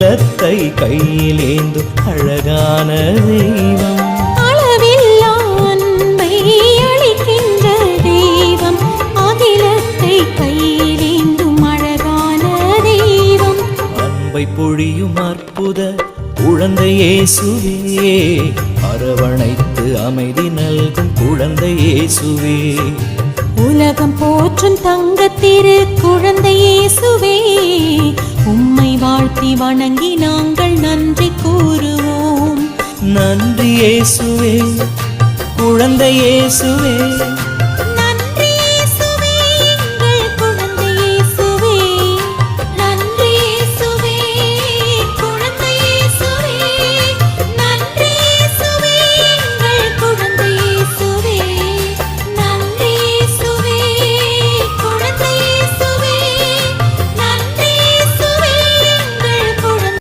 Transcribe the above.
உள்ளத்தை கையில் ஏந்தும் அழகான தெய்வம், அளவில்லா அன்பை அளிக்கின்ற தெய்வம், அகிலத்தை கையில் ஏந்தும் அழகான தெய்வம், அன்பை பொழியும் அற்புத குழந்தை இயேசுவே, அரவணைத்து அமைதி நல்கும் குழந்தை இயேசுவே, உலகம் போற்றும் தங்கத்திரு குழந்தை இயேசுவே, உம்மை வாழ்த்தி வணங்கி நாங்கள் நன்றி கூறுவோம். நன்றி இயேசுவே, குழந்தை இயேசுவே.